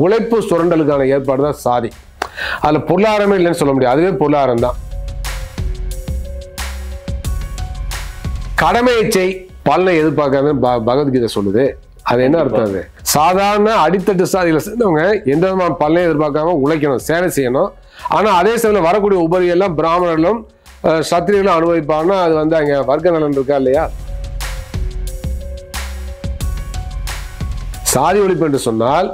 உழைப்பு சுரண்டலுக்கான ஏற்பாடு தான் சாதி. அதுல பொருளாதாரமே இல்லைன்னு சொல்ல முடியாது, அதுவே பொருளாதாரம் தான். கடமையை செய் பலனை எதிர்பார்க்காத பகவத்கீதை சொல்லுது. அது என்ன அர்த்தம்? அது சாதாரண அடித்தட்டு சாதிகளை சேர்ந்தவங்க எந்த விதமான பலனையும் எதிர்பார்க்காம உழைக்கணும், சேவை செய்யணும். ஆனா அதே சமயம் வரக்கூடிய உபரியெல்லாம் பிராமணர்களும் சத்திரியர்களும் அனுபவிப்பாங்கன்னா அது வந்து அங்க வர்க்க நலன் இருக்கா இல்லையா? சாதி ஒழிப்பு என்று சொன்னால்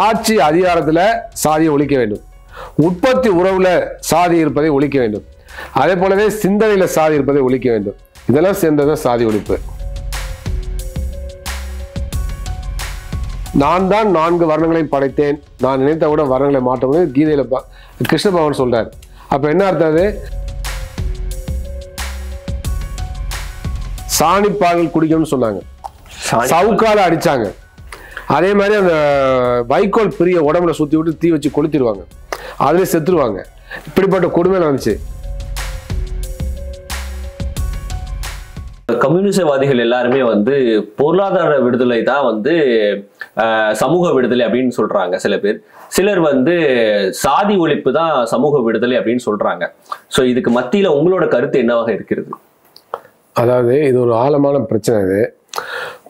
ஆட்சி அதிகாரத்துல சாதியை ஒழிக்க வேண்டும், உற்பத்தி உறவுல சாதி இருப்பதை ஒழிக்க வேண்டும், அதே போலவே சிந்தனையில சாதி இருப்பதை ஒழிக்க வேண்டும். இதெல்லாம் சேர்ந்ததான் சாதி ஒழிப்பு. நான் தான் 4 வர்ணங்களையும் படைத்தேன், நான் நினைத்த கூட வர்ணங்களை மாற்ற முடியும் கீதையில கிருஷ்ண பகவான் சொல்றாரு. அப்ப என்ன அர்த்தம்? அது சாணிப்பால் குடிக்கணும்னு சொன்னாங்க, சவுக்கால அடிச்சாங்க. அதே மாதிரி அந்த வைக்கோல் பிரிய உடம்புல சுத்தி விட்டு தீ வச்சு கொளுத்திடுவாங்க, அதுல செத்துருவாங்க. இப்படிப்பட்ட கொடுமை நடந்துச்சு. கம்யூனிசவாதிகள் எல்லாருமே வந்து பொருளாதார விடுதலை தான் வந்து சமூக விடுதலை அப்படின்னு சொல்றாங்க சில பேர். சிலர் வந்து சாதி ஒழிப்பு தான் சமூக விடுதலை அப்படின்னு சொல்றாங்க. ஸோ இதுக்கு மத்தியில உங்களோட கருத்து என்னவாக இருக்கிறது? அதாவது இது ஒரு ஆழமான பிரச்சனை. இது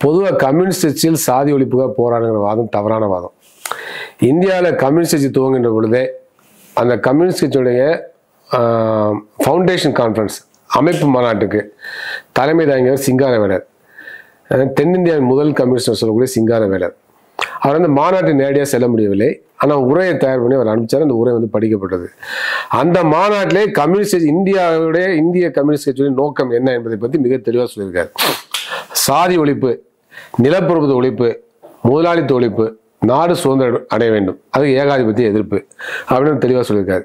பொதுவாக கம்யூனிஸ்ட் கட்சியில் சாதி ஒழிப்புக்காக போராடுங்கிற வாதம் தவறான வாதம். இந்தியாவில் கம்யூனிஸ்ட் கட்சி துவங்குகின்ற பொழுதே அந்த கம்யூனிஸ்ட் கட்சியுடைய ஃபவுண்டேஷன் கான்ஃபரன்ஸ் அமைப்பு மாநாட்டுக்கு தலைமை தாங்கியவர் சிங்காரவேலர், தென்னிந்தியாவின் முதல் கம்யூனிஸ்ட் சொல்லக்கூடிய சிங்காரவேலர். அவர் வந்து மாநாட்டை நேரடியாக செல்ல முடியவில்லை, ஆனால் உரையை தயார் பண்ணி அவர் அனுப்பிச்சார். அந்த உரை வந்து படிக்கப்பட்டது. அந்த மாநாட்டிலே கம்யூனிஸ்ட் இந்திய கம்யூனிஸ்ட் கட்சியுடைய நோக்கம் என்ன என்பதை பற்றி மிக தெளிவாக சொல்லியிருக்காரு. சாதி ஒழிப்பு, நிலப்பிரபுத்துவ ஒழிப்பு, முதலாளித்துவ ஒழிப்பு, நாடு சுதந்திரம் அடைய வேண்டும், அது ஏகாதிபத்திய எதிர்ப்பு அப்படின்னு தெளிவாக சொல்லியிருக்காரு.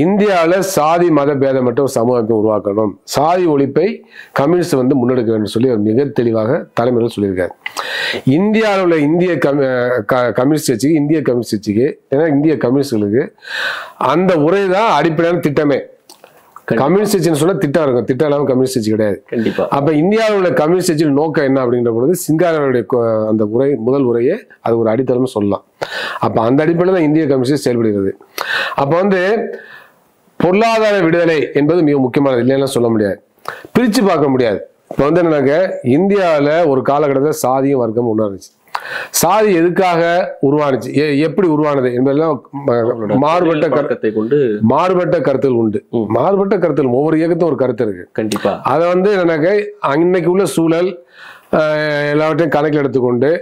இந்தியாவில் சாதி மத பேதம் மற்றும் சமூகத்தை உருவாக்கணும், சாதி ஒழிப்பை கம்யூனிஸ்ட் வந்து முன்னெடுக்க வேண்டும் சொல்லி அவர் மிக தெளிவாக தலைமையில் சொல்லியிருக்காரு. இந்தியாவில் உள்ள கம்யூனிஸ்ட் கட்சிக்கு ஏன்னா இந்திய கம்யூனிஸ்டுகளுக்கு அந்த உரை தான் அடிப்படையான திட்டமே. கம்யூனிஸ்ட் கட்சின்னு சொன்னா திட்டம் இருக்கும், திட்டம் இல்லாமல் கம்யூனிஸ்ட் கட்சி கிடையாது. கண்டிப்பா. அப்ப இந்தியாவில் உள்ள கம்யூனிஸ்ட் கட்சியின் நோக்கம் என்ன அப்படிங்கிற பொழுது சிங்காரவேலருடைய அந்த உரை, முதல் உரையே அது ஒரு அடித்தளம்னு சொல்லலாம். அப்ப அந்த அடிப்படையில் தான் இந்திய கம்யூனிஸ்ட் செயல்படுகிறது. அப்ப வந்து பொருளாதார விடுதலை என்பது மிக முக்கியமானது, இல்லைன்னா சொல்ல முடியாது, பிரிச்சு பார்க்க முடியாது. இப்ப வந்து என்னன்னாக்க இந்தியாவில் ஒரு காலகட்டத்தில் சாதியும் வர்க்கமும் உணர்ந்துச்சு. சாதி எதுக்காக உருவானுச்சு, எப்படி உருவானது என்பதெல்லாம் மாறுபட்ட கருத்துகள் உண்டு. மாறுபட்ட கருத்துகள் ஒவ்வொரு இயக்கத்தும் ஒரு கருத்து இருக்கு. கண்டிப்பா. அதை வந்து என்னன்னாக்க அன்னைக்கு உள்ள சூழல் எல்லாவற்றையும் கணக்கில் எடுத்துக்கொண்டு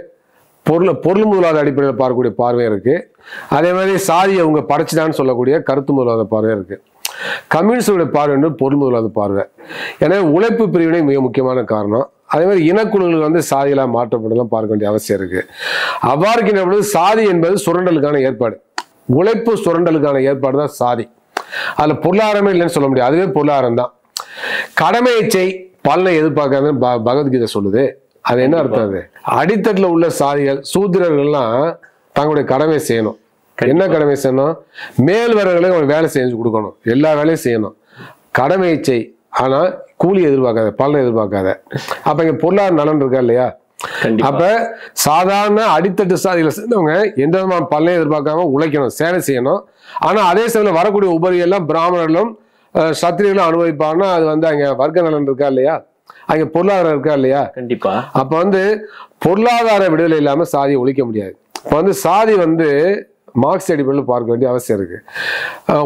பொருள் முதலாத அடிப்படையில் பார்க்கக்கூடிய பார்வை இருக்கு. அதே மாதிரி சாதியை அவங்க படைச்சிட்டான்னு சொல்லக்கூடிய கருத்து முதலாத பார்வை இருக்கு. கம்யூனிஸ்டுடைய பார்வை என்று பொருள் முதலாத பார்வை. எனவே உழைப்பு பிரிவினை மிக முக்கியமான காரணம். அதே மாதிரி இனக்குழுக்கள் வந்து சாதிகளாக மாற்றப்படலாம் பார்க்க வேண்டிய அவசியம் இருக்கு. அவ்வாறு இருக்கின்ற பொழுது சாதி என்பது சுரண்டலுக்கான ஏற்பாடு, உழைப்பு சுரண்டலுக்கான ஏற்பாடு தான் சாதி. அதுல பொருளாதாரமே இல்லைன்னு சொல்ல முடியாது, அதுவே பொருளாதாரம் தான். கடமையை செய் பலனை எதிர்பார்க்காத பகவத்கீதை சொல்லுது. அது என்ன அர்த்தம்? அது அடித்தட்டுல உள்ள சாதிகள் சூத்திரர்கள்லாம் தங்களுடைய கடமையை செய்யணும். என்ன கடமை செய்யணும்? மேல்வர்களுக்கு ஒரு வேலை செஞ்சு கொடுக்கணும், எல்லா வேலையும் செய்யணும். கடமையை செய், ஆனா கூலி எதிர்பார்க்காத, பலனை எதிர்பார்க்காத. அப்ப இங்க பொருளாதார நலன் இருக்கா இல்லையா? அப்ப சாதாரண அடித்தட்டு சாதிகளை சேர்ந்தவங்க எந்த விதமான பலனையும் எதிர்பார்க்காம உழைக்கணும், சேவை செய்யணும். ஆனா அதே சமயம் வரக்கூடிய உபரியெல்லாம் பிராமணர்களும் சத்திரியர்களும் அனுபவிப்பாங்கன்னா அது வந்து அங்க வர்க்க நலன் இருக்கா இல்லையா? அங்க பொருளாதாரம் இருக்கா இல்லையா? கண்டிப்பா. அப்ப வந்து பொருளாதார விடுதலை இல்லாம சாதியை ஒழிக்க முடியாது. இப்ப வந்து சாதி வந்து மார்க்ஸ் அடிப்படையில் பார்க்க வேண்டிய அவசியம் இருக்கு.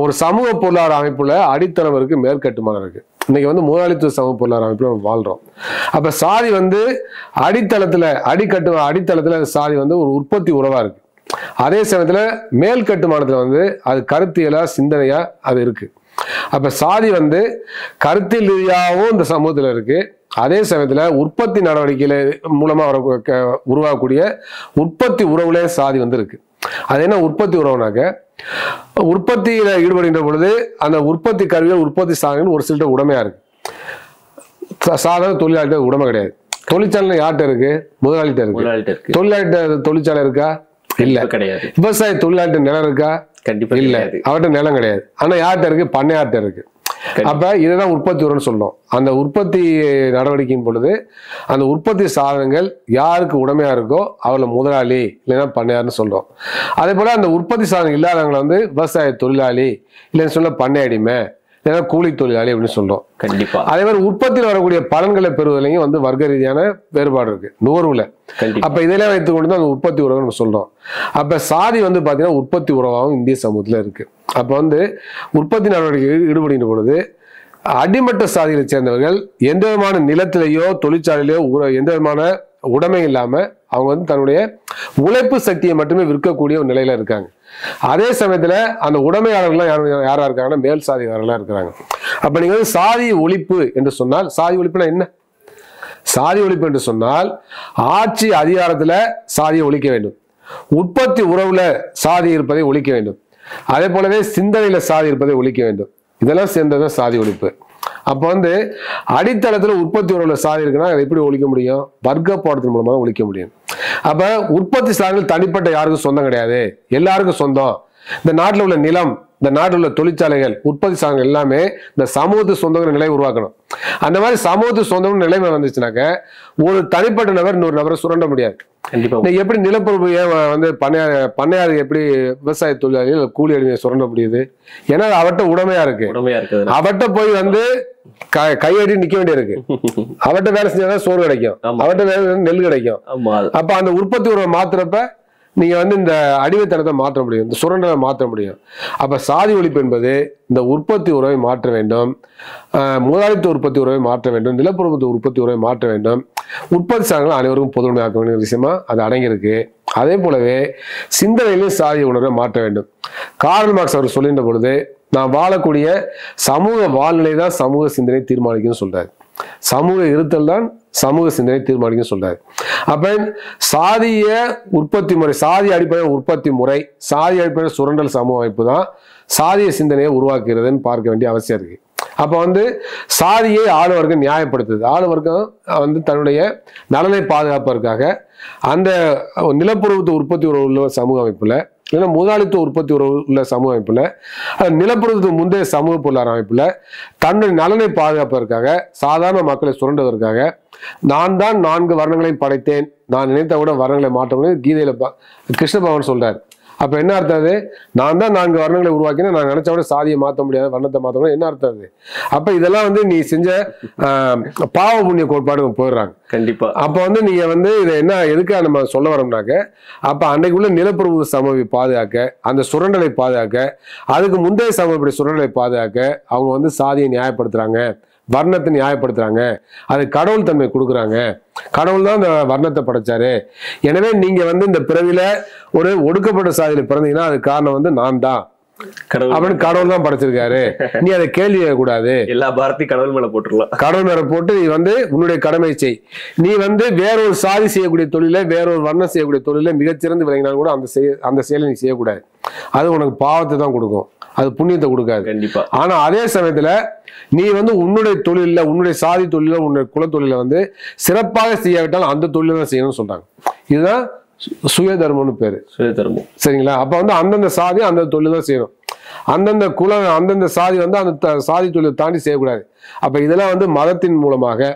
ஒரு சமூக பொருளாதார அமைப்புல அடித்தளம் இருக்கு, மேற்கட்டுமானம் இருக்கு. இன்னைக்கு வந்து முதலாளித்துவ சமூக பொருளாதார அமைப்புல வாழ்றோம். அப்ப சாதி வந்து அடித்தளத்துல சாதி வந்து ஒரு உற்பத்தி உறவா இருக்கு. அதே சமயத்துல மேல் கட்டுமானத்துல வந்து அது கருத்தியலா சிந்தனையா அது இருக்கு. அப்ப சாதி வந்து கருத்தியல் ரீதியாகவும் இந்த சமூகத்துல இருக்கு. அதே சமயத்துல உற்பத்தி நடவடிக்கையில மூலமா உருவாகக்கூடிய உற்பத்தி உறவுல சாதி வந்து இருக்கு. அது என்ன உற்பத்தி உறவுனாக்க, உற்பத்தியில ஈடுபடுகின்ற பொழுது அந்த உற்பத்தி கருவிகள், உற்பத்தி சாதனங்கள் ஒரு சில உடமையா இருக்கு. சாதாரண தொழிலாளிகிட்ட உடமை கிடையாது. தொழிற்சாலை யார்கிட்ட இருக்கு? முதலாளிகிட்ட இருக்கு. தொழிற்சாலை இருக்கா? இல்ல, கிடையாது. விவசாய தொழிலாளிகிட்ட நிலம் இருக்கா? கண்டிப்பா இல்ல, அவர்கிட்ட நிலம் கிடையாது. ஆனா யார்கிட்ட இருக்கு? பண்ணையார்கிட்ட இருக்கு. அப்ப இதுதான் உற்பத்தி உரம்னு சொல்றோம். அந்த உற்பத்தி நடவடிக்கையின் பொழுது அந்த உற்பத்தி சாதனங்கள் யாருக்கு உடமையா இருக்கோ அவள முதலாளி இல்லைன்னா பண்ணையார்னு சொல்றோம். அதே போல அந்த உற்பத்தி சாதனம் இல்லாதவங்களை வந்து விவசாய தொழிலாளி இல்லைன்னு சொல்ல பண்ணை அடிமை இல்லைன்னா கூலி தொழிலாளி அப்படின்னு சொல்றோம். கண்டிப்பா. அதே மாதிரி உற்பத்தியில் வரக்கூடிய பலன்களை பெறுவதிலையும் வந்து வர்க்க ரீதியான வேறுபாடு இருக்கு நுகர்வுல. அப்ப இதெல்லாம் வைத்துக்கொண்டு தான் அந்த உற்பத்தி உறவு நம்ம சொல்றோம். அப்ப சாதி வந்து பாத்தீங்கன்னா உற்பத்தி உறவாகவும் இந்திய சமூகத்துல இருக்கு. அப்ப வந்து உற்பத்தி நடவடிக்கைகளில் ஈடுபடுகின்ற பொழுது அடிமட்ட சாதிகளை சேர்ந்தவர்கள் எந்த விதமான நிலத்திலேயோ தொழிற்சாலையிலேயோ எந்த விதமான உடைமை இல்லாம அவங்க வந்து தன்னுடைய உழைப்பு சக்தியை மட்டுமே விற்கக்கூடிய ஒரு நிலையில இருக்காங்க. அதே சமயத்துல அந்த உடைமையாளர்கள் யாரா இருக்காங்கன்னா மேல் சாதிகாரர்களா இருக்கிறாங்க. அப்ப நீங்க வந்து சாதி ஒழிப்பு என்று சொன்னால், சாதி ஒழிப்புனா என்ன? சாதி ஒழிப்பு என்று சொன்னால் ஆட்சி அதிகாரத்துல சாதியை ஒழிக்க வேண்டும், உற்பத்தி உறவுல சாதி இருப்பதை ஒழிக்க வேண்டும், அதே போலவே சிந்தனையில சாதி இருப்பதை ஒழிக்க வேண்டும். இதெல்லாம் சேர்ந்ததான் சாதி ஒழிப்பு. அப்ப வந்து அடித்தளத்துல உற்பத்தி உறவுல சாதி இருக்குன்னா அதை எப்படி ஒழிக்க முடியும்? வர்க்க போராட்டத்தின் மூலமா தான் ஒழிக்க முடியும். அப்ப உற்பத்தி சாதனங்கள் தனிப்பட்ட யாருக்கும் சொந்தம் கிடையாது, எல்லாருக்கும் சொந்தம். இந்த நாட்டில் உள்ள நிலம், இந்த நாட்டில் உள்ள தொழிற்சாலைகள், உற்பத்தி சாதனங்கள் எல்லாமே இந்த சமூகத்துக்கு சொந்தங்கிற நிலை உருவாக்கணும். அந்த மாதிரி சமூகத்துக்கு சொந்தம் நிலைமை வந்துச்சுனாக்க ஒரு தனிப்பட்ட நபர் இன்னொரு நபரை சுரண்ட முடியாது. எப்படி நிலப்பரப்பு வந்து பண்ணையாரு எப்படி விவசாய தொழிலாளிகள் கூலி அடிமையை சுரண்ட முடியுது? ஏன்னா அவட்ட உடமையா இருக்கு. அவட்ட போய் வந்து கையடி நிக்க வேண்டிய இருக்கு. அவட்ட வேலை செஞ்சாதான் சோறு கிடைக்கும், அவட்ட வேலை நெல் கிடைக்கும். அப்ப அந்த உற்பத்தி உறவை மாத்துறப்ப நீங்க வந்து இந்த அடிமைத்தனத்தை மாற்ற முடியும், இந்த சுரண்டலை மாற்ற முடியும். அப்ப சாதி ஒழிப்பு என்பது இந்த உற்பத்தி உறவை மாற்ற வேண்டும், முதலாளித்துவ உற்பத்தி உறவை மாற்ற வேண்டும், நிலப்பரப்பு உற்பத்தி உறவை மாற்ற வேண்டும், உற்பத்தி சாதனங்கள் அனைவருக்கும் பொதுமையாக்க வேண்டிய விஷயமா அது அடங்கியிருக்கு. அதே போலவே சிந்தனையிலும் சாதி உணர்வை மாற்ற வேண்டும். கார்ல் மார்க்ஸ் அவர் சொல்கின்ற பொழுது நான் வாழக்கூடிய சமூக வாழ்நிலை தான் சமூக சிந்தனை தீர்மானிக்குன்னு சொல்றாரு. சமூக இருத்தல் தான் சமூக சிந்தனை தீர்மானிக்கும் சொல்றாரு. அப்ப சாதிய உற்பத்தி முறை, சாதி அடிப்படையில் உற்பத்தி முறை, சாதி அடிப்படையில் சுரண்டல் சமூக அமைப்பு தான் சாதிய சிந்தனையை உருவாக்குறதுன்னு பார்க்க வேண்டிய அவசியம் இருக்கு. அப்ப வந்து சாதியை ஆளுவர்க்கம் நியாயப்படுத்துது. ஆளுவர்க்கம் வந்து தன்னுடைய நலனை பாதுகாப்பதற்காக அந்த நிலப்பரப்பு உற்பத்தி உள்ள சமூக அமைப்புல இல்லைன்னா முதலாளித்துவ உற்பத்தி உள்ள சமூக அமைப்புல நிலப்பரப்பு முந்தைய சமூக பொருளாதார அமைப்புல தன்னுடைய நலனை பாதுகாப்பதற்காக சாதாரண மக்களை சுரண்டுவதற்காக நான் தான் 4 வர்ணங்களையும் படைத்தேன், நான் நினைத்த கூட வர்ணங்களை மாற்ற முடியும் கீதையில கிருஷ்ண பகவான் சொல்றாரு. அப்ப என்ன அர்த்தம்? அது நான் தான் 4 வர்ணங்களை உருவாக்கினா நான் நினைச்ச கூட சாதியை மாற்ற முடியாது, வர்ணத்தை மாற்ற முடியாது, என்ன அர்த்தம் அது? அப்ப இதெல்லாம் வந்து நீ செஞ்ச பாவ புண்ணிய கோட்பாடு போயிடுறாங்க. கண்டிப்பா. அப்ப வந்து நீங்க வந்து இதை என்ன எதுக்காக நம்ம சொல்ல வரோம்னாக்க, அப்ப அன்னைக்குள்ள நிலப்பரப்பு சமூகத்தை பாதுகாக்க, அந்த சுரண்டலை பாதுகாக்க, அதுக்கு முந்தைய சமூக சுரண்டலை பாதுகாக்க அவங்க வந்து சாதியை நியாயப்படுத்துறாங்க, வர்ணத்தை நியாயப்படுத்துறாங்க, அது கடவுள் தன்மை கொடுக்குறாங்க. கடவுள் தான் இந்த வர்ணத்தை படைச்சாரு. எனவே நீங்க வந்து இந்த பிறவில ஒரு ஒடுக்கப்பட்ட சாதியில பிறந்தீங்கன்னா அது காரணம் வந்து நான் தான் அப்படின்னு கடவுள் தான் படைச்சிருக்காரு. நீ அதை கேள்வி கூடாது, எல்லா பாரத்தையும் கடவுள் மேல போட்டுடலாம். கடவுள் மேல போட்டு நீ வந்து உன்னுடைய கடமை செய். நீ வந்து வேறொரு சாதி செய்யக்கூடிய தொழில, வேறொரு வர்ணம் செய்யக்கூடிய தொழில மிகச்சிறந்து விளங்கினாலும் கூட அந்த செயலை நீ செய்யக்கூடாது. அது உனக்கு பாவத்தை தான் கொடுக்கும், அது புண்ணியத்தை கொடுக்காது. கண்டிப்பா. ஆனா அதே சமயத்துல நீ வந்து உன்னுடைய தொழில, உன்னுடைய சாதி தொழில, உன்னுடைய குல தொழில வந்து சிறப்பாக செய்யாவிட்டாலும் அந்த தொழில தான் செய்யணும்னு சொல்றாங்க. இதுதான் சுய தர்மம்னு பேரு. சுய தர்மம். சரிங்களா? அப்ப வந்து அந்தந்த சாதி அந்த தொழில் தான் செய்யணும், அந்தந்த குலம் அந்தந்த சாதி வந்து அந்த சாதி தொழிலை தாண்டி செய்யக்கூடாது. அப்ப இதெல்லாம் வந்து மதத்தின் மூலமாக,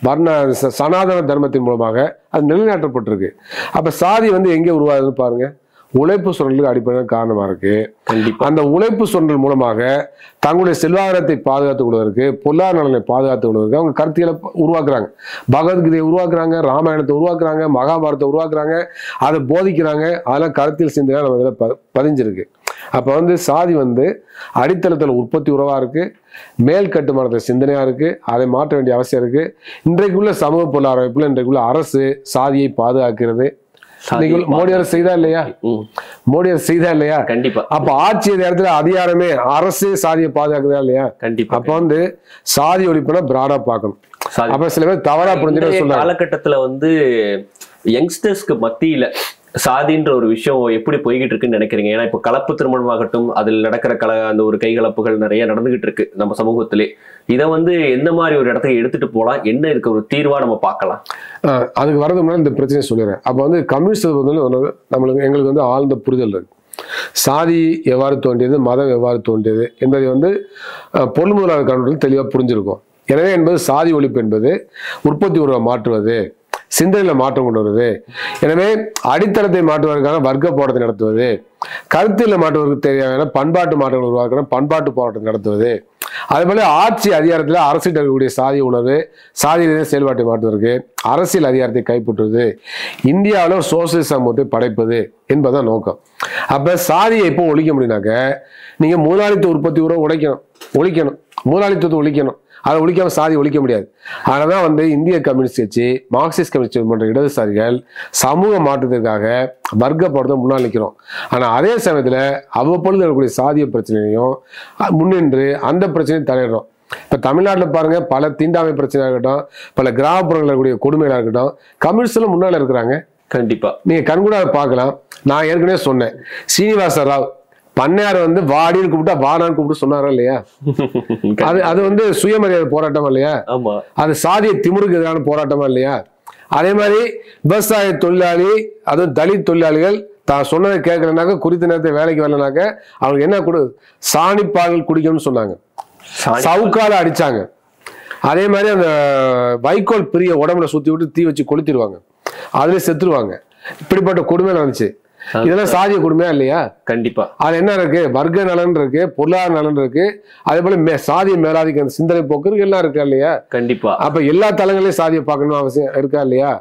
வர்ண சனாதன தர்மத்தின் மூலமாக அது நிலைநாட்டப்பட்டிருக்கு. அப்ப சாதி வந்து எங்கே உருவாகுதுன்னு பாருங்க, உழைப்பு சுரண்டலுக்கு அடிப்படையான காரணமா இருக்கு. அந்த உழைப்பு சுரண்டல் மூலமாக தங்களுடைய செல்வாதாரத்தை பாதுகாத்துக் கொள்வதற்கு, பொருளாதார நலனை பாதுகாத்துக் கொள்வதற்கு அவங்க கருத்தியலை உருவாக்குறாங்க. பகவத்கீதையை உருவாக்குறாங்க, ராமாயணத்தை உருவாக்குறாங்க, மகாபாரதத்தை உருவாக்குறாங்க, அதை போதிக்கிறாங்க. அதெல்லாம் கருத்தியல் சிந்தனை நம்ம இதில் பதிஞ்சிருக்கு. அப்ப வந்து சாதி வந்து அடித்தளத்தில் உற்பத்தி உறவா இருக்கு, மேல் கட்டுமானத்தை சிந்தனையா இருக்கு, அதை மாற்ற வேண்டிய அவசியம் இருக்கு. இன்றைக்குள்ள சமூக பொருளாதார அமைப்புல இன்றைக்குள்ள அரசு சாதியை பாதுகாக்கிறது. மோடி அரசு செய்தா இல்லையா? மோடி அரசு செய்தா இல்லையா? கண்டிப்பா. அப்ப ஆட்சி இடத்துல அதிகாரமே அரசு சாதியை பாதுகாக்குதா இல்லையா? கண்டிப்பா. அப்ப வந்து சாதி ஒழிப்புனா பிராடா பார்க்கணும். அப்ப சில பேர் தவறா புரிஞ்சுட்டு சொன்னாங்க. காலகட்டத்துல வந்து யங்ஸ்டர்ஸ்க்கு மத்தியில சாதின்ற ஒரு விஷயம் எப்படி போய்கிட்டு இருக்குன்னு நினைக்கிறீங்க? ஏன்னா இப்ப கலப்பு திருமணமாகட்டும், அதில் நடக்கிற அந்த ஒரு கைகலப்புகள் நிறைய நடந்துகிட்டு இருக்கு நம்ம சமூகத்திலே. இதை வந்து எந்த மாதிரி ஒரு இடத்துக்கு எடுத்துட்டு போலாம், என்ன இருக்க ஒரு தீர்வா நம்ம பார்க்கலாம்? அதுக்கு வரது முன்னாடி இந்த பிரச்சனையை சொல்லிடுறேன். அப்ப வந்து கம்யூனிஸ்ட் நம்மளுக்கு எங்களுக்கு வந்து ஆழ்ந்த புரிதல் இருக்கு. சாதி எவ்வாறு தோன்றியது, மதம் எவ்வாறு தோன்றியது என்பதை வந்து பொருள் முதலாளர் கண்ணோட்டத்தில் தெளிவாக புரிஞ்சிருக்கும். எனவே என்பது சாதி ஒழிப்பு என்பது உற்பத்தி உறவை மாற்றுவது, சிந்தனையில மாற்றம் கொண்டு வருவது. எனவே அடித்தளத்தை மாற்றுவதற்கான வர்க்க போராட்டத்தை நடத்துவது, கருத்தியலை மாற்றுவதற்கு தேவையான பண்பாட்டு மாற்றங்கள் உருவாக்க பண்பாட்டு போராட்டத்தை நடத்துவது, அதுபோல ஆட்சி அதிகாரத்தில் அரசியல் இருக்கக்கூடிய சாதி உணர்வு, சாதி ரீதியான செயல்பாட்டை மாற்றுவதற்கு அரசியல் அதிகாரத்தை கைப்பற்றுவது, இந்தியாவில் ஒரு சோசியலிச சமூகத்தை படைப்பது என்பதுதான் நோக்கம். அப்ப சாதியை எப்போ ஒழிக்க முடியும்னாக்க, நீங்க முதலாளித்துவ உற்பத்தி உறவை ஒழிக்கணும், முதலாளித்துவத்தை ஒழிக்கணும். அதை ஒழிக்காம சாதி ஒழிக்க முடியாது. அதனாலதான் வந்து இந்திய கம்யூனிஸ்ட் கட்சி, மார்க்சிஸ்ட் கம்யூனிஸ்ட் போன்ற இடதுசாரிகள் சமூக மாற்றத்திற்காக வர்க்க போராட்டத்தை முன்னால் நிற்கிறோம். ஆனா அதே சமயத்துல அவ்வப்பொழுது இருக்கக்கூடிய சாதிய பிரச்சனையும் முன்னின்று அந்த பிரச்சனையை தலையிடுறோம். இப்ப தமிழ்நாட்டில் பாருங்க, பல தீண்டாமை பிரச்சனையாக இருக்கட்டும், பல கிராமப்புறங்களில் இருக்கக்கூடிய கொடுமைகளாக இருக்கட்டும், கம்யூனிஸ்ட்ல முன்னால இருக்கிறாங்க. கண்டிப்பா நீங்க கண்கூட பார்க்கலாம். நான் ஏற்கனவே சொன்னேன், சீனிவாச ராவ் பண்ணையார் வந்து வாடின்னு கூப்பிட்டா வாடான்னு கூப்பிட்டு சொன்னாரா இல்லையா? அது வந்து சுயமரியாதை போராட்டமா இல்லையா? அது சாதிய திமுருக்கு எதிரான போராட்டமா இல்லையா? அதே மாதிரி விவசாய தொழிலாளி, அதுவும் தலித் தொழிலாளிகள் தான் சொன்னதை கேட்கலனாக்க, குறித்த நேரத்தை வேலைக்கு வரலனாக்க அவங்களுக்கு என்ன கொடு, சாணிப்பால் குடிக்கணும்னு சொன்னாங்க, சவுக்கால அடிச்சாங்க. அதே மாதிரி அந்த வைக்கோல் பிரிய உடம்புல சுத்தி விட்டு தீ வச்சு கொளுத்திடுவாங்க, அதுல செத்துருவாங்க. இப்படிப்பட்ட கொடுமை நடந்துச்சு. இதெல்லாம் சாதிய கொடுமையா இல்லையா? கண்டிப்பா. அது என்ன இருக்கு, வர்க்க நலன் இருக்கு, பொருளாதார நலன் இருக்கு, அதே போல சாதிய மேலாதிக்க சிந்தனை போக்கு எல்லாம் இருக்கா இல்லையா? கண்டிப்பா. அப்ப எல்லா தளங்களையும் சாதியை பார்க்கணும் அவசியம் இருக்கா இல்லையா?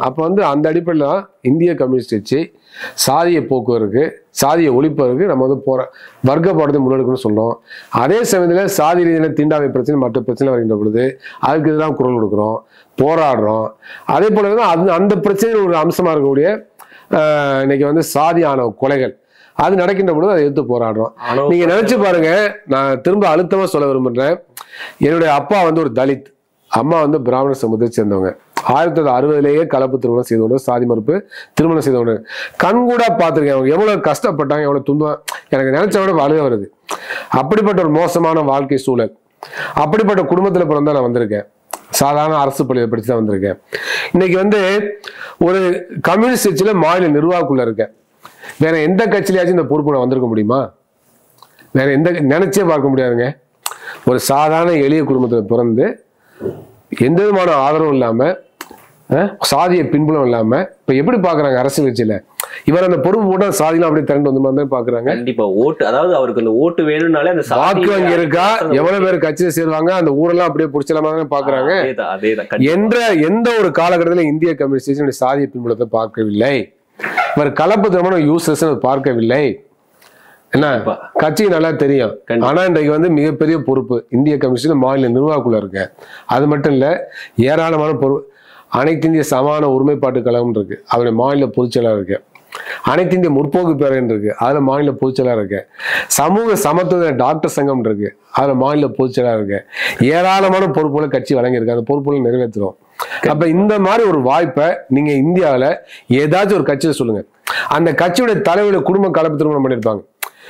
அப்ப வந்து அந்த அடிப்படையில தான் இந்திய கம்யூனிஸ்ட் கட்சி சாதிய போக்குவரத்து, சாதிய ஒழிப்பதற்கு நம்ம வந்து வர்க்க போராட்டத்தை முன்னெடுக்கணும்னு சொல்றோம். அதே சமயத்துல சாதி ரீதியான தீண்டாமை பிரச்சனை, மற்ற பிரச்சனை வருகின்ற பொழுது அதுக்கு எதிராக குரல் கொடுக்குறோம், போராடுறோம். அதே போலதான் அந்த பிரச்சனையில் ஒரு அம்சமா இருக்கக்கூடிய இன்னைக்கு வந்து சாதி ஆணவ கொலைகள் அது நடக்கின்ற பொழுது அதை எதிர்த்து போராடுறோம். நீங்க நினைச்சு பாருங்க, நான் திரும்ப அழுத்தமா சொல்ல விரும்புறேன். என்னுடைய அப்பா வந்து ஒரு தலித், அம்மா வந்து பிராமண சமூகத்தை சேர்ந்தவங்க. 1960 கலப்பு திருமணம் செய்து கொண்டு, சாதி மறுப்பு திருமணம் செய்து கொண்டு கண்கூடா பார்த்திருக்கேன். அவங்க எவ்வளவு கஷ்டப்பட்டாங்க, எவ்வளவு துன்பம், எனக்கு நினைச்ச விட அழுக வருது. அப்படிப்பட்ட ஒரு மோசமான வாழ்க்கை சூழல், அப்படிப்பட்ட குடும்பத்துல பிறந்தா நான் வந்திருக்கேன். சாதாரண அரசு பள்ளியை படிச்சு தான் வந்திருக்கேன். இன்னைக்கு வந்து ஒரு கம்யூனிஸ்ட் கட்சியில மாநில நிர்வாகக்குள்ள இருக்கேன். வேற எந்த கட்சியிலாச்சும் இந்த பொறுப்பு நான் வந்திருக்க முடியுமா? வேற எந்த நினைச்சே பார்க்க முடியாதுங்க. ஒரு சாதாரண எளிய குடும்பத்துல பிறந்து எந்த விதமான ஆதரவும் இல்லாம, சாதிய பின்புலம் இல்லாம இப்ப எப்படி பாக்குறாங்க அரசியல் கட்சியில? இவர் அந்த பொறுப்பு போட்டா சாதிலாம் அப்படியே திரண்டு வந்து மாதிரி பாக்குறாங்க. கண்டிப்பா ஓட்டு, அதாவது அவருக்கு அந்த ஓட்டு வேணும்னாலே அந்த வாக்கு வங்கி இருக்கா, எவ்வளவு பேர் கட்சியில சேருவாங்க, அந்த ஊரெல்லாம் அப்படியே பிடிச்சலாமா பாக்குறாங்க. என்ற எந்த ஒரு காலகட்டத்தில் இந்திய கம்யூனிஸ்ட் சாதிய பின்புலத்தை பார்க்கவில்லை. இவர் கலப்பு திருமணம் யூசஸ் பார்க்கவில்லை. என்ன கட்சி நல்லா தெரியும். ஆனா இன்றைக்கு வந்து மிகப்பெரிய பொறுப்பு இந்திய கம்யூனிஸ்ட் மாநில நிர்வாகக்குள்ள இருக்க. அது மட்டும் இல்ல, ஏராளமான பொறுப்பு. அனைத்து இந்திய சமான ஒருமைப்பாட்டு கழகம் இருக்கு, அவருடைய மாநில பொதுச்செயலாளர் இருக்கு. அனைத்து இந்திய முற்போக்கு பேரன் இருக்கு, அதுல மாநில பொதுச்செயலாளர் இருக்கு. சமூக சமத்துவ டாக்டர் சங்கம் இருக்கு, அதுல மாநில பொதுச்செயலாளர் இருக்கு. ஏராளமான பொறுப்புகளை கட்சி வழங்கியிருக்கு, அந்த பொறுப்புகளை நிறைவேற்றுறோம். அப்ப இந்த மாதிரி ஒரு வாய்ப்பை நீங்க இந்தியாவில ஏதாச்சும் ஒரு கட்சியில சொல்லுங்க. அந்த கட்சியுடைய தலைவருடைய குடும்ப கலப்பு திருமணம் பண்ணியிருப்பாங்க.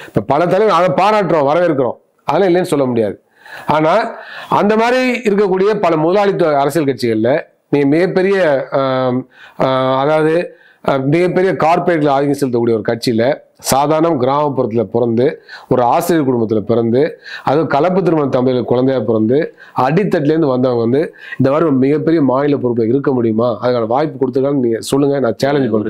இப்ப பல தலைவர் அதை பாராட்டுறோம், வரவேற்கிறோம், அதெல்லாம் இல்லைன்னு சொல்ல முடியாது. ஆனா அந்த மாதிரி இருக்கக்கூடிய பல முதலாளித்துவ அரசியல் கட்சிகள்ல நீங்க மிகப்பெரிய அதாவது மிகப்பெரிய கார்பரேட்ல ஆதிக்கம் செலுத்தக்கூடிய ஒரு கட்சியில சாதாரண கிராமப்புறத்துல பிறந்து, ஒரு ஆசிரியர் குடும்பத்துல பிறந்து, அதுவும் கலப்பு திருமண தம்பதியில குழந்தையா பிறந்து அடித்தட்டுல இருந்து வந்தவங்க வந்து இந்த மாதிரி ஒரு மிகப்பெரிய மாநில பொறுப்புல இருக்க முடியுமா? அதுக்கான வாய்ப்பு கொடுத்துருக்கான்னு நீங்க சொல்லுங்க, நான் சேலஞ்ச் பண்றேன்.